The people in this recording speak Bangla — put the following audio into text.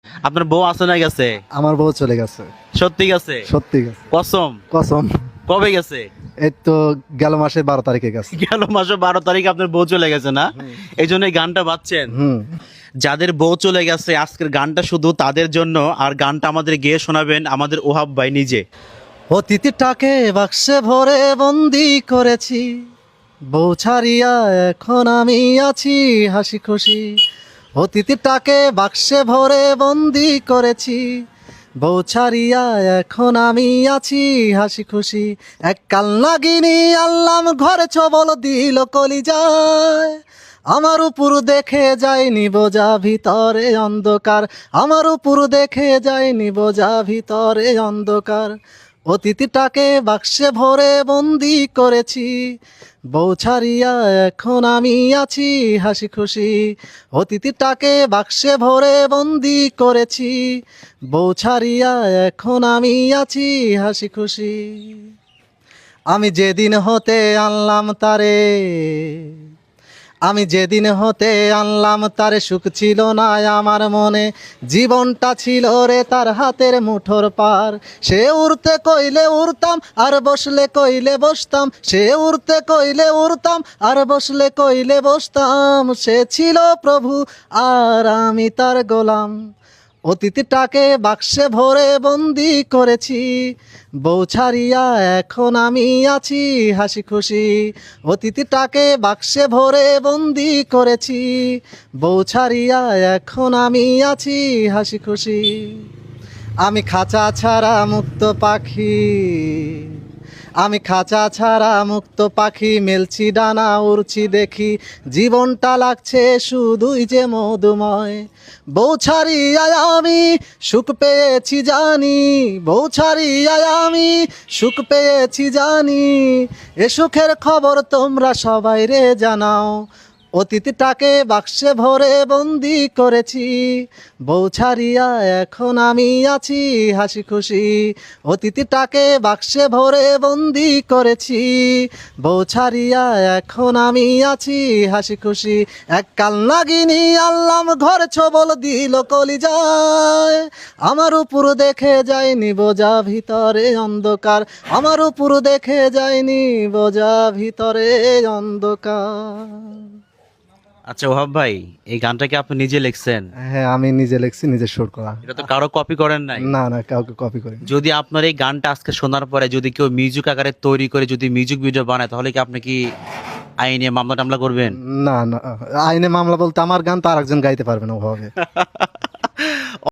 আপনার বউ আছে না গেছে? আমার বউ চলে গেছে। সত্যি গেছে? সত্যি গেছে। কসম? কসম। কবে গেছে? এই তো গেল মাসে 12 তারিখে গেছে। গেল মাসে 12 তারিখে আপনার বউ চলে গেছে না? এই জন্য এই গানটা বাজছেন। হুম। যাদের বউ চলে গেছে আজকের গানটা শুধু তাদের জন্য, আর গানটা আমাদের গেয়ে শোনাবেন আমাদের ওহাব ভাই নিজে। অতীতটাকে বাক্সে ভরে বন্দি করেছি, বউ ছাড়িয়া এখন আমি আছি হাসি খুশি। অতীতটাকে বাক্সে ভরে বন্দি করেছি, বউ ছাড়িয়া এখন আমি আছি হাসি খুশি। এক কাল নাগিনী আল্লাম ঘরে ছবল দিল কলিজায়, আমার উপর দেখে যায়নি বোঝা ভিতরে অন্ধকার, আমার উপর দেখে যায়নি বোঝা ভিতরে অন্ধকার। অতীতটাকে বাক্সে ভরে বন্দি করেছি, বউ ছাড়িয়া এখন আমি আছি হাসি খুশি। অতীতটাকে বাক্সে ভরে বন্দি করেছি, বউ ছাড়িয়া এখন আমি আছি হাসি খুশি। আমি যেদিন হতে আনলাম তারে, আমি যেদিন হতে আনলাম তারে, সুখ ছিল না আমার মনে, জীবনটা ছিল রে তার হাতের মুঠোর পার। সে উড়তে কইলে উড়তাম আর বসলে কইলে বসতাম, সে উড়তে কইলে উড়তাম আর বসলে কইলে বসতাম। সে ছিল প্রভু আর আমি তার গোলাম। অতীতটাকে বাক্সে ভরে বন্দি করেছি, বউ ছাড়িয়া এখন আমি আছি হাসি খুশি। অতীতটাকে বাক্সে ভরে বন্দি করেছি, বউ ছাড়িয়া এখন আমি আছি হাসি খুশি। আমি খাঁচা ছাড়া মুক্ত পাখি, আমি খাঁচা ছাড়া মুক্ত পাখি, মেলছি ডানা উড়ছি দেখি, জীবনটা লাগছে শুধুই যে মধুময়। বউ ছাড়িয়ায় আমি সুখ পেয়েছি জানি, বউ ছাড়িয়ায় আমি সুখ পেয়েছি জানি, এ সুখের খবর তোমরা সবাই রে জানাও। অতীতটাকে বাক্সে ভরে বন্দি করেছি, বউ ছাড়িয়া এখন আমি আছি হাসি খুশি। অতীতটাকে বাক্সে ভরে বন্দি করেছি, বউ ছাড়িয়া এখন আমি আছি হাসি খুশি। এক কাল নাগিনী আল্লাম ঘরে ছবল দিল কলিজায়, আমার উপর দেখে যায়নি বোঝা ভিতরে অন্ধকার, আমার উপর দেখে যায়নি বোঝা ভিতরে অন্ধকার। আচ্ছা ওহাব ভাই, এই গানটা কি আপনি নিজে লিখছেন? হ্যাঁ, আমি নিজে লিখছি, নিজে সুর করা। এটা তো কারো কপি করেন নাই? না না, কাউকে কপি করি। যদি আপনার এই গানটা আজকে শোনার পরে যদি কেউ মিউজিক আকারে তৈরি করে যদি মিউজিক ভিডিও বানায়, তাহলে কি আপনি কি আইনে মামলা টামলা করবেন? না না, আইনে মামলা বলতে আমার গান তো আরেকজন গাইতে পারবে না ওভাবে।